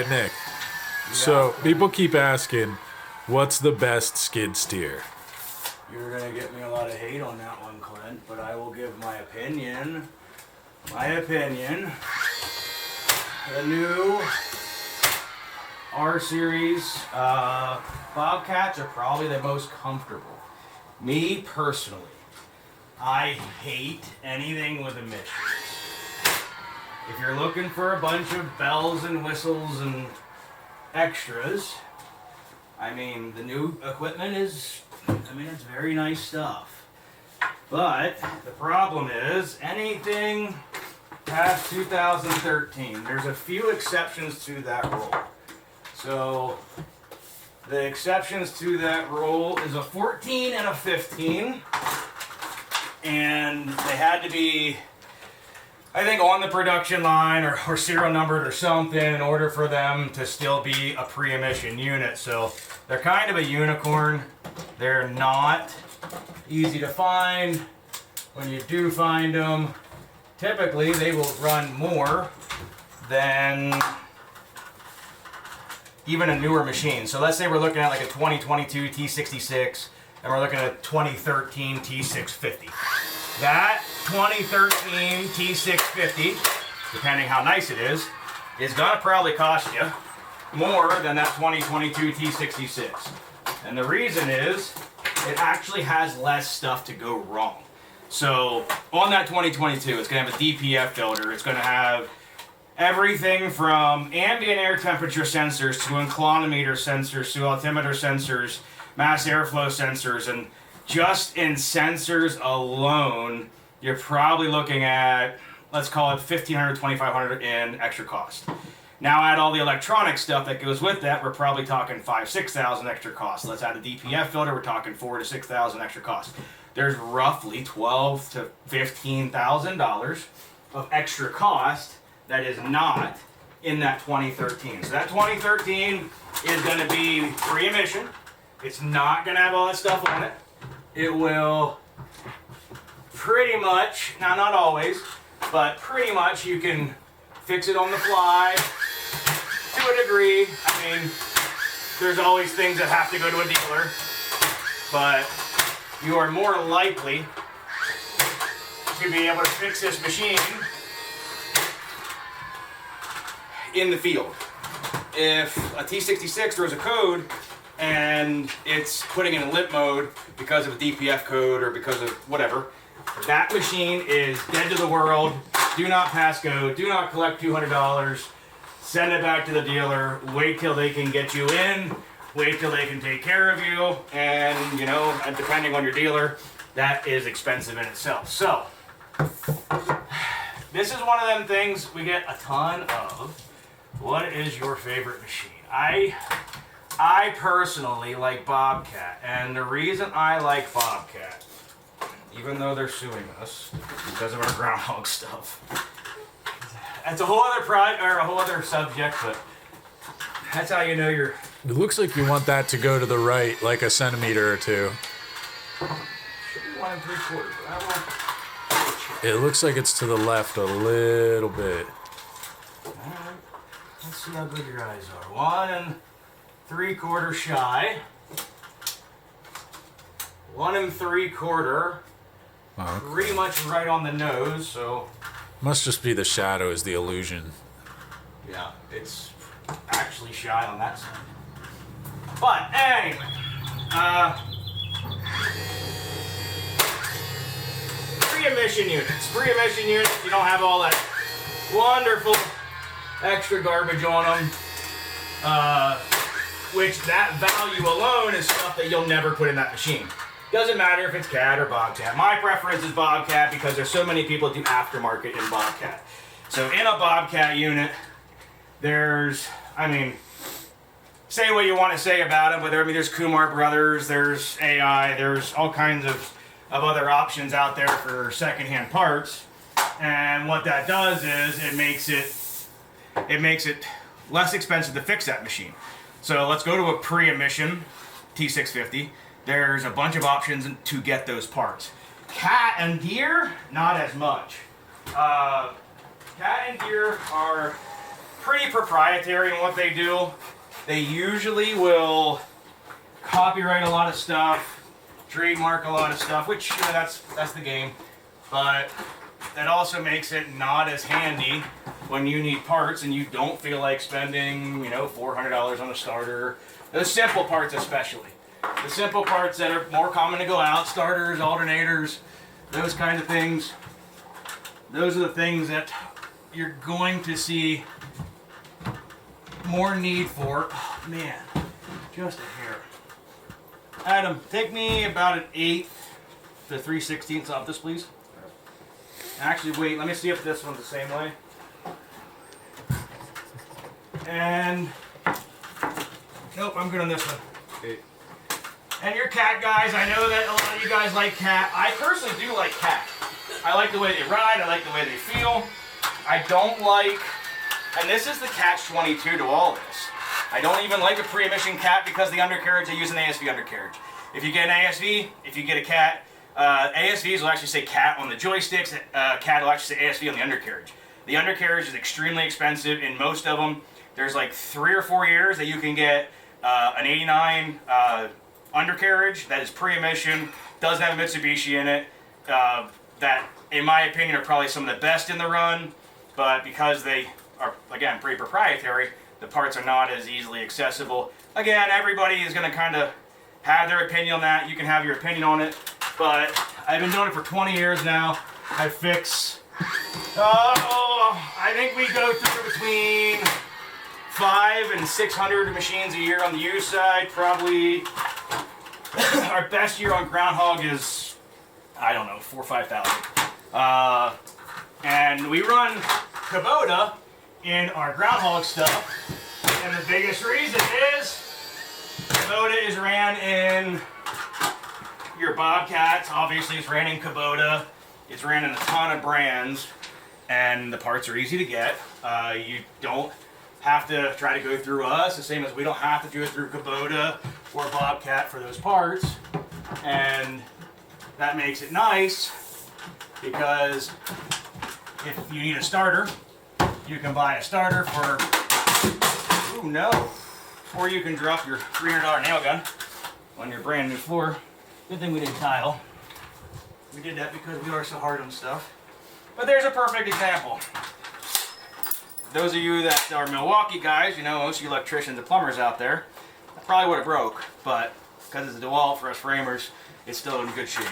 Nick, so people keep asking, what's the best skid steer? You're gonna get me a lot of hate on that one, Clint, but I will give my opinion. My opinion. The new R Series Bobcats are probably the most comfortable. Me personally, I hate anything with emissions. If you're looking for a bunch of bells and whistles and extras, I mean, the new equipment is, it's very nice stuff. But the problem is, anything past 2013, there's a few exceptions to that rule. So, the exceptions to that rule is a 14 and a 15. And they had to be, I think, on the production line or serial numbered or something in order for them to still be a pre-emission unit. So they're kind of a unicorn. They're not easy to find. When you do find them, typically they will run more than even a newer machine. So let's say we're looking at like a 2022 T66 and we're looking at a 2013 T650. That 2013 T650, depending how nice it is gonna probably cost you more than that 2022 T66. And the reason is, it actually has less stuff to go wrong. So, on that 2022, it's gonna have a DPF filter, it's gonna have everything from ambient air temperature sensors to inclinometer sensors to altimeter sensors, mass airflow sensors, and just in sensors alone, you're probably looking at, let's call it $1,500, $2,500 in extra cost. Now add all the electronic stuff that goes with that, we're probably talking $5,000, $6,000 extra cost. Let's add the DPF filter, we're talking $4,000 to $6,000 extra cost. There's roughly $12,000 to $15,000 of extra cost that is not in that 2013. So that 2013 is going to be pre-emission. It's not going to have all that stuff on it. It will pretty much, now not always, but pretty much you can fix it on the fly to a degree. I mean, there's always things that have to go to a dealer, but you are more likely to be able to fix this machine in the field. If a T66 throws a code and it's putting in a limp mode because of a DPF code or because of whatever, that machine is dead to the world. Do not pass go, do not collect $200, send it back to the dealer, wait till they can get you in, wait till they can take care of you, and depending on your dealer, that is expensive in itself. So, this is one of them things we get a ton of. What is your favorite machine? I personally like Bobcat, and the reason I like Bobcat, even though they're suing us because of our groundhog stuff, that's a whole other subject, but that's how you know you're. It looks like you want that to go to the right, like a centimeter or two. Should be 1 3/4, but I will. It looks like it's to the left a little bit. Alright, let's see how good your eyes are. 1 3/4 shy. 1 3/4. Oh, Pretty much right on the nose, so must just be the shadow is the illusion. yeah, it's actually shy on that side. But anyway, pre-emission units. Pre-emission units, you don't have all that wonderful extra garbage on them. Which that value alone is stuff that you'll never put in that machine. Doesn't matter if it's Cat or Bobcat. My preference is Bobcat because there's so many people that do aftermarket in Bobcat. So in a Bobcat unit, there's, say what you want to say about them, but there's Kumar Brothers, there's AI, there's all kinds of other options out there for secondhand parts. And what that does is it makes it less expensive to fix that machine. So let's go to a pre-emission T650. There's a bunch of options to get those parts. Cat and Deere, not as much. Cat and Deere are pretty proprietary in what they do. They usually will copyright a lot of stuff, trademark a lot of stuff, which that's the game. But that also makes it not as handy when you need parts and you don't feel like spending, $400 on a starter. Those simple parts especially. The simple parts that are more common to go out, starters, alternators, those kind of things. Those are the things that you're going to see more need for. Oh, man, just a hair. Adam, take me about an 1/8 to 3/16 off this, please. Actually, wait, let me see if this one's the same way. And, nope, I'm good on this one. Okay. And your cat guys, I know that a lot of you guys like cat. I personally do like cat. I like the way they ride, I like the way they feel. I don't like, and this is the catch-22 to all this. I don't even like a pre-emission cat because the undercarriage, I use an ASV undercarriage. If you get an ASV, if you get a cat, ASVs will actually say cat on the joysticks, cat will actually say ASV on the undercarriage. The undercarriage is extremely expensive in most of them. There's like 3 or 4 years that you can get an 89 undercarriage that is pre-emission, doesn't have a Mitsubishi in it, that in my opinion are probably some of the best in the run, but because they are, again, pretty proprietary, the parts are not as easily accessible. Again, everybody is going to kind of have their opinion on that. You can have your opinion on it, but I've been doing it for 20 years now. I fix, I think we go through between 500 and 600 machines a year on the used side. Probably our best year on Groundhog is, I don't know, 4,000 or 5,000. And we run Kubota in our Groundhog stuff. And the biggest reason is Kubota is ran in your Bobcats. Obviously, it's ran in Kubota. It's ran in a ton of brands. And the parts are easy to get. You don't have to try to go through us, the same as we don't have to do it through Kubota or Bobcat for those parts. And that makes it nice because if you need a starter, you can buy a starter for, ooh no, or you can drop your $300 nail gun on your brand new floor. Good thing we didn't tile. We did that because we are so hard on stuff. But there's a perfect example. Those of you that are Milwaukee guys, most of you electricians and plumbers out there, that probably would have broke, but because it's a DeWalt for us framers, it's still in good shape.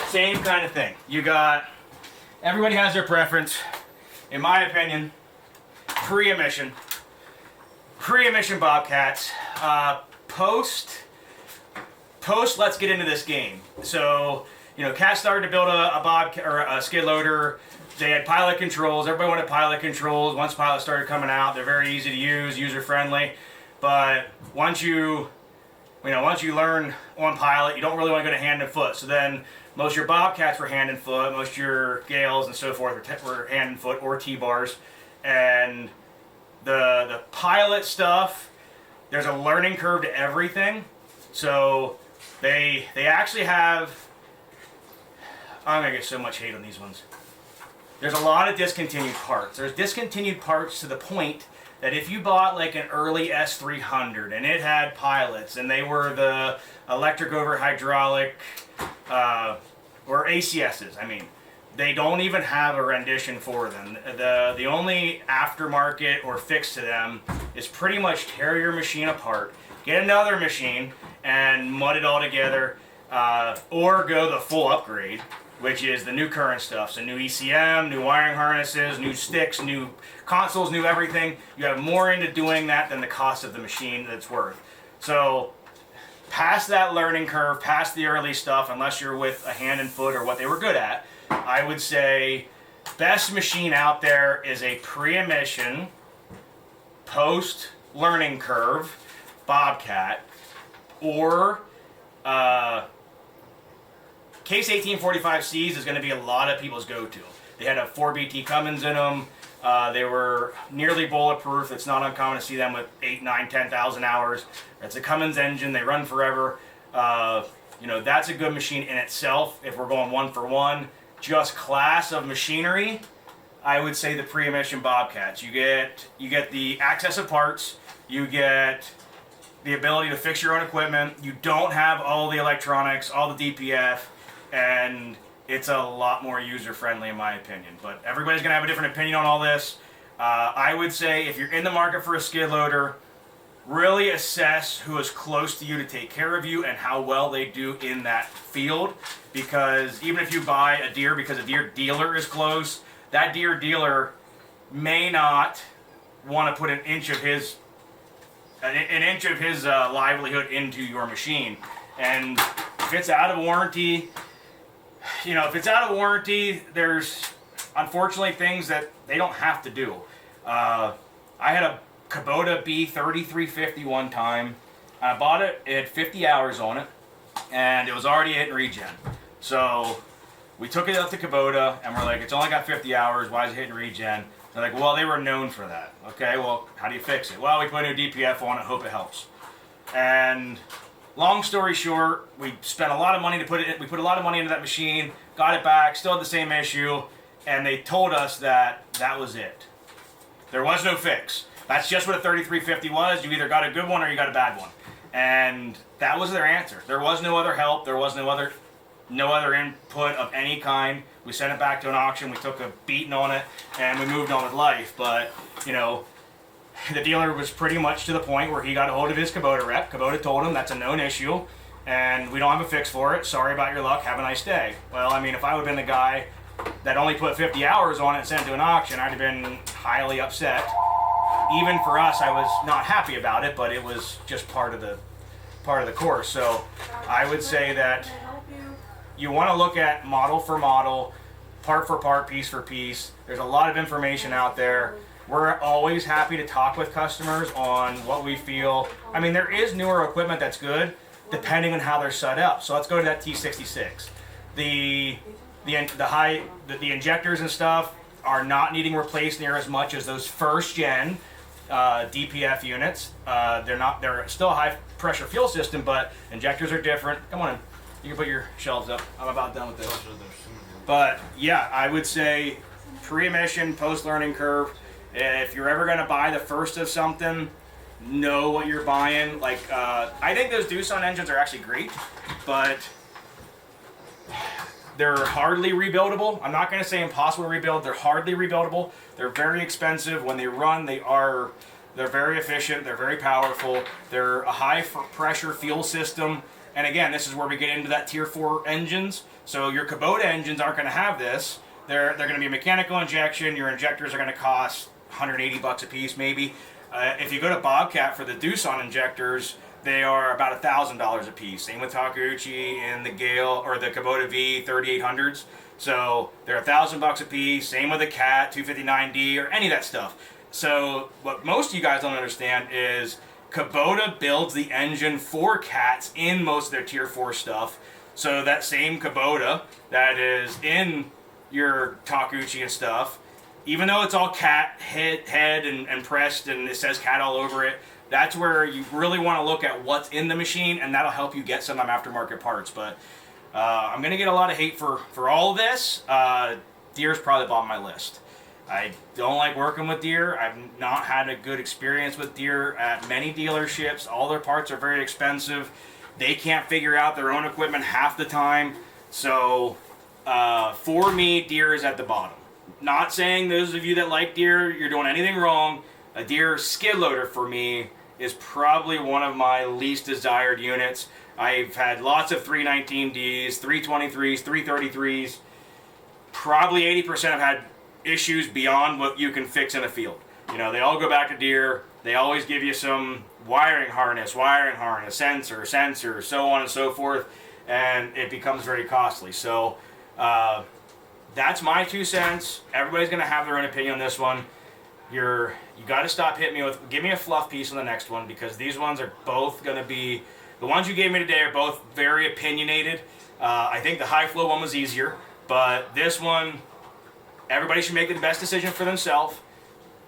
Same kind of thing. You got, everybody has their preference. In my opinion, pre-emission Bobcats. Post, let's get into this game. So, Cat started to build a Bobcat or a skid loader. They had pilot controls. Everybody wanted pilot controls. Once pilot started coming out, they're very easy to use, user friendly. But once you learn on pilot, you don't really want to go to hand and foot. So then most of your Bobcats were hand and foot. Most of your Gales and so forth were hand and foot or T-bars. And the pilot stuff, there's a learning curve to everything. So they actually have, I'm gonna get so much hate on these ones. There's a lot of discontinued parts. There's discontinued parts to the point that if you bought like an early S300 and it had pilots and they were the electric over hydraulic or ACSs, they don't even have a rendition for them. The only aftermarket or fix to them is pretty much tear your machine apart, get another machine and mud it all together, or go the full upgrade, which is the new current stuff. So new ECM, new wiring harnesses, new sticks, new consoles, new everything. You have more into doing that than the cost of the machine that it's worth. So past that learning curve, past the early stuff, unless you're with a hand and foot or what they were good at, I would say best machine out there is a pre-emission, post-learning curve Bobcat, or Case 1845Cs is going to be a lot of people's go-to. They had a 4BT Cummins in them. They were nearly bulletproof. It's not uncommon to see them with 8, 9, 10,000 hours. It's a Cummins engine. They run forever. That's a good machine in itself. If we're going one for one, just class of machinery, I would say the pre-emission Bobcats. You get the access of parts. You get the ability to fix your own equipment. You don't have all the electronics, all the DPF, and it's a lot more user-friendly in my opinion. But everybody's going to have a different opinion on all this. I would say if you're in the market for a skid loader, really assess who is close to you to take care of you and how well they do in that field. Because even if you buy a Deere because a Deere dealer is close, that Deere dealer may not want to put an inch of his livelihood into your machine. And if it's out of warranty, there's unfortunately things that they don't have to do. I had a Kubota B3350 one time. I bought it, it had 50 hours on it, and it was already hitting regen. So we took it up to Kubota, and we're like, it's only got 50 hours, why is it hitting regen? They're like, well, they were known for that. Okay, well, how do you fix it? Well, we put a new DPF on it, hope it helps. And long story short, we spent a lot of money to put it in, we put a lot of money into that machine, got it back, still had the same issue, and they told us that that was it. There was no fix. That's just what a 3350 was. You either got a good one or you got a bad one. And that was their answer. There was no other help. There was no other input of any kind. We sent it back to an auction. We took a beating on it, and we moved on with life. But, the dealer was pretty much to the point where he got a hold of his Kubota rep. Kubota told him that's a known issue, and we don't have a fix for it. Sorry about your luck. Have a nice day. Well, I mean, if I would have been the guy that only put 50 hours on it and sent it to an auction, I'd have been highly upset. Even for us, I was not happy about it, but it was just part of the course. So I would say that you want to look at model for model, part for part, piece for piece. There's a lot of information out there. We're always happy to talk with customers on what we feel. I mean, there is newer equipment that's good, depending on how they're set up. So let's go to that T66. The injectors and stuff are not needing replaced near as much as those first gen DPF units. They're still a high pressure fuel system, but injectors are different. Come on in. You can put your shelves up. I'm about done with this. But yeah, I would say pre-emission, post-learning curve. If you're ever gonna buy the first of something, know what you're buying. Like, I think those Doosan engines are actually great, but they're hardly rebuildable. I'm not going to say impossible to rebuild. They're hardly rebuildable. They're very expensive. When they run, they're very efficient. They're very powerful. They're a high pressure fuel system. And again, this is where we get into that tier 4 engines. So your Kubota engines aren't going to have this. They're going to be mechanical injection. Your injectors are going to cost $180 a piece, maybe. If you go to Bobcat for the Doosan injectors, they are about $1,000 a piece. Same with Takeuchi and the Gale or the Kubota V 3800s. So they're $1,000 a piece. Same with the Cat 259D or any of that stuff. So what most of you guys don't understand is Kubota builds the engine for Cats in most of their tier 4 stuff. So that same Kubota that is in your Takeuchi and stuff, even though it's all Cat head and pressed and it says Cat all over it, that's where you really want to look at what's in the machine, and that'll help you get some aftermarket parts. But I'm going to get a lot of hate for all of this. Deere's probably bottom of my list. I don't like working with Deere. I've not had a good experience with Deere at many dealerships. All their parts are very expensive. They can't figure out their own equipment half the time. So for me, Deere is at the bottom. Not saying those of you that like Deere, you're doing anything wrong. A Deere skid loader for me is probably one of my least desired units. I've had lots of 319Ds, 323s, 333s. Probably 80% have had issues beyond what you can fix in a field. They all go back to Deere. They always give you some wiring harness, sensor, so on and so forth, and it becomes very costly. So that's my 2 cents. Everybody's going to have their own opinion on this one. You got to stop hitting me with, give me a fluff piece on the next one, because these ones are both going to be, the ones you gave me today are both very opinionated. I think the high flow one was easier, but this one, everybody should make the best decision for themselves.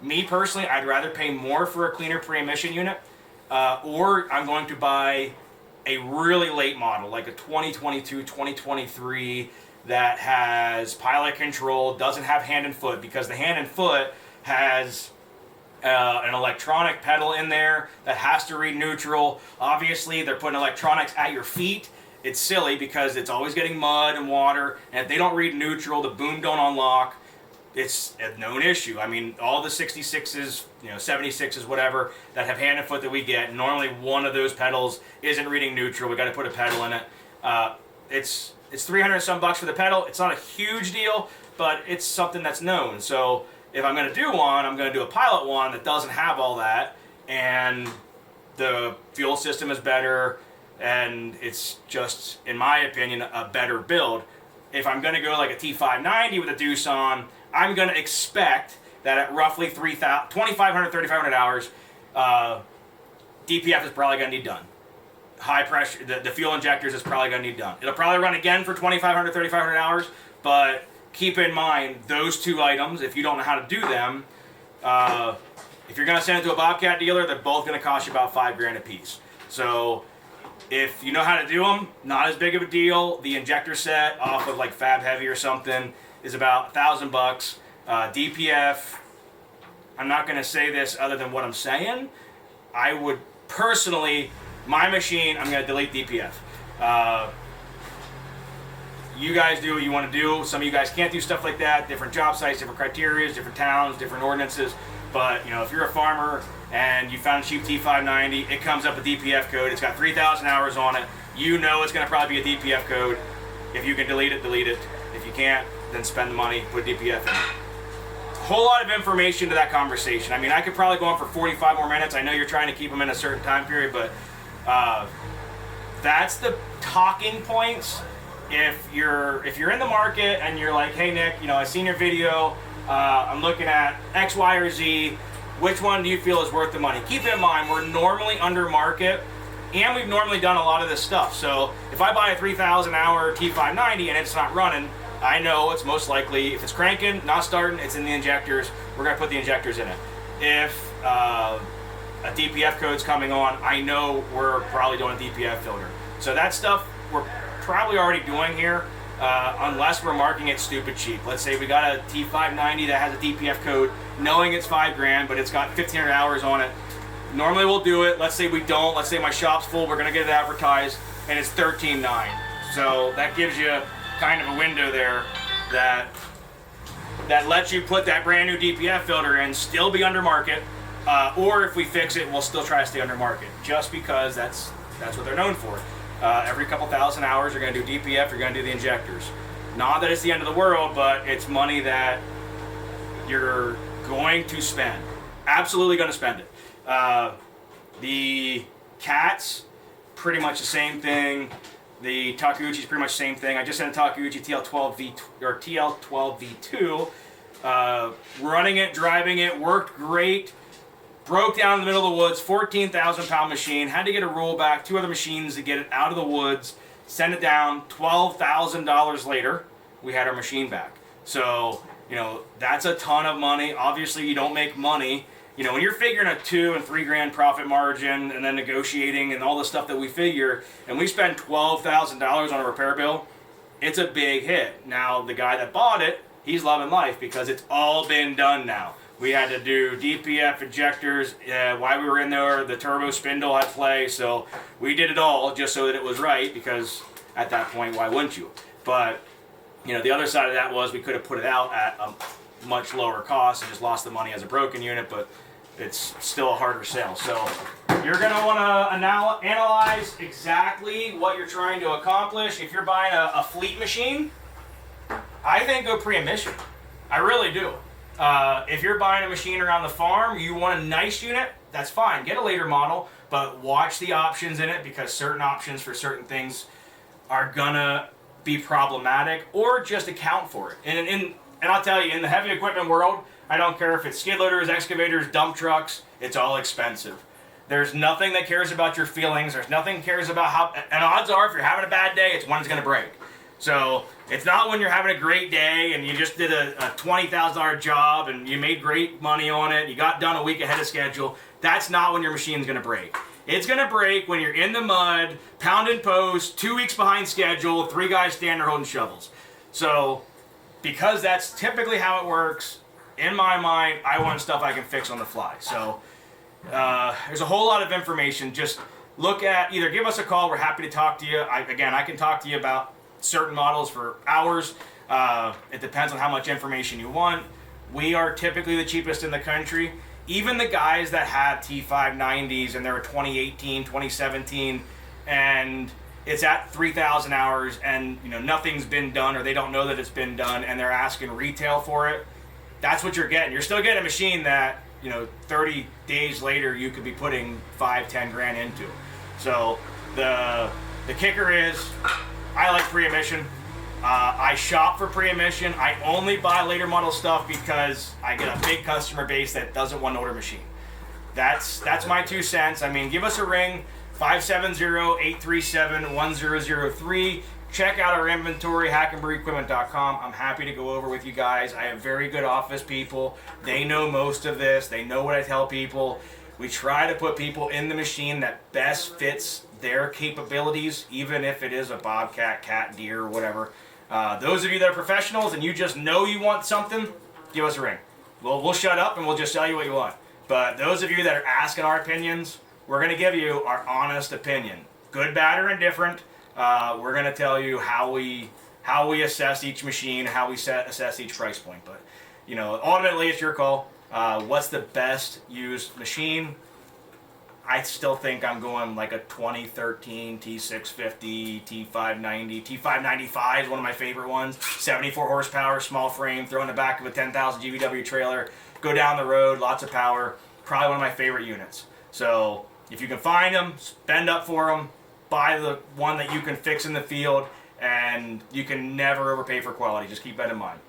Me personally, I'd rather pay more for a cleaner pre-emission unit, or I'm going to buy a really late model, like a 2022, 2023, that has pilot control, doesn't have hand and foot, because the hand and foot has an electronic pedal in there that has to read neutral. Obviously, they're putting electronics at your feet. It's silly because it's always getting mud and water, and if they don't read neutral, the boom don't unlock. It's a known issue. I mean, all the 66s, 76s, whatever, that have hand and foot that we get, normally one of those pedals isn't reading neutral. We got to put a pedal in it. It's $300 some bucks for the pedal. It's not a huge deal, but it's something that's known. So if I'm going to do one, I'm going to do a pilot one that doesn't have all that, and the fuel system is better, and it's just, in my opinion, a better build. If I'm going to go like a T590 with a Doosan, I'm going to expect that at roughly 2,500, 3,500 hours, DPF is probably going to need done. High pressure, the fuel injectors is probably going to need done. It'll probably run again for 2,500, 3,500 hours, but keep in mind those two items, if you don't know how to do them, if you're going to send it to a Bobcat dealer, they're both going to cost you about $5,000 a piece. So if you know how to do them, not as big of a deal. The injector set off of like Fab Heavy or something is about $1,000. DPF, I'm not going to say this other than what I'm saying. I would personally, my machine, I'm going to delete DPF. You guys do what you want to do. Some of you guys can't do stuff like that. Different job sites, different criteria, different towns, different ordinances. But if you're a farmer and you found a cheap T590, it comes up a DPF code. It's got 3,000 hours on it. You know it's going to probably be a DPF code. If you can delete it, delete it. If you can't, then spend the money, put DPF in it. Whole lot of information to that conversation. I mean, I could probably go on for 45 more minutes. I know you're trying to keep them in a certain time period, but that's the talking points. If you're in the market and you're like, hey Nick, I seen your video, I'm looking at X, Y, or Z, which one do you feel is worth the money? Keep in mind, we're normally under market, and we've normally done a lot of this stuff. So if I buy a 3,000 hour T590 and it's not running, I know it's most likely, if it's cranking, not starting, it's in the injectors. We're going to put the injectors in it. If a DPF code's coming on, I know we're probably doing a DPF filter. So that stuff we're probably already doing here, unless we're marking it stupid cheap. Let's say we got a T590 that has a DPF code, knowing it's $5,000, but it's got 1,500 hours on it. Normally we'll do it. Let's say we don't. Let's say my shop's full. We're going to get it advertised, and it's $13,900. So that gives you kind of a window there that lets you put that brand new DPF filter in, still be under market, or if we fix it, we'll still try to stay under market, just because that's what they're known for. Every couple thousand hours, you're going to do DPF, you're going to do the injectors. Not that it's the end of the world, but it's money that you're going to spend. Absolutely going to spend it. The Cats, pretty much the same thing. The Takeuchi is pretty much the same thing. I just sent a Takeuchi TL12 V2. Running it, driving it, worked great. Broke down in the middle of the woods, 14,000 pound machine. Had to get a rollback, 2 other machines to get it out of the woods. Send it down. $12,000 later, we had our machine back. So, that's a ton of money. Obviously, you don't make money. When you're figuring a $2,000 and $3,000 profit margin and then negotiating and all the stuff that we figure, and we spend $12,000 on a repair bill, it's a big hit. Now, the guy that bought it, he's loving life because it's all been done now. We had to do DPF injectors while we were in there. The turbo spindle had play, so we did it all just so that it was right, because at that point, why wouldn't you? But, the other side of that was we could have put it out at a much lower cost and just lost the money as a broken unit, but it's still a harder sale. So you're going to want to analyze exactly what you're trying to accomplish. If you're buying a fleet machine, I think go pre-emission. I really do. If you're buying a machine around the farm, you want a nice unit, that's fine. Get a later model, but watch the options in it, because certain options for certain things are gonna be problematic, or just account for it. And I'll tell you, in the heavy equipment world, I don't care if it's skid loaders, excavators, dump trucks, it's all expensive. There's nothing that cares about your feelings. There's nothing that cares about how, and odds are if you're having a bad day, it's when it's gonna break. So it's not when you're having a great day and you just did a $20,000 job and you made great money on it, you got done a week ahead of schedule. That's not when your machine's gonna break. It's gonna break when you're in the mud, pounding post, 2 weeks behind schedule, 3 guys standing there holding shovels. So because that's typically how it works, in my mind, I want stuff I can fix on the fly. So there's a whole lot of information. Just look at, either give us a call. We're happy to talk to you. I can talk to you about certain models for hours. It depends on how much information you want. We are typically the cheapest in the country. Even the guys that have T590s and they're 2018, 2017, and it's at 3,000 hours and nothing's been done, or they don't know that it's been done, and they're asking retail for it, that's what you're getting. You're still getting a machine that 30 days later you could be putting 5-10 grand into. So the kicker is, I like pre-emission. I shop for pre-emission. I only buy later model stuff because I get a big customer base that doesn't want an older machine. That's my 2 cents. I mean, give us a ring, 570-837-1003. Check out our inventory, hackenbergequipment.com. I'm happy to go over with you guys. I have very good office people. They know most of this. They know what I tell people. We try to put people in the machine that best fits their capabilities, even if it is a bobcat, cat, deer, or whatever. Those of you that are professionals and you just know you want something, give us a ring. We'll shut up and we'll just tell you what you want. But those of you that are asking our opinions, we're going to give you our honest opinion. Good, bad, or indifferent. We're going to tell you how we assess each machine, how we assess each price point. But, ultimately it's your call. What's the best used machine? I still think I'm going like a 2013 T650, T590. T595 is one of my favorite ones. 74 horsepower, small frame, throw in the back of a 10,000 GVW trailer, go down the road, lots of power. Probably one of my favorite units. So if you can find them, spend up for them, buy the one that you can fix in the field, and you can never overpay for quality. Just keep that in mind.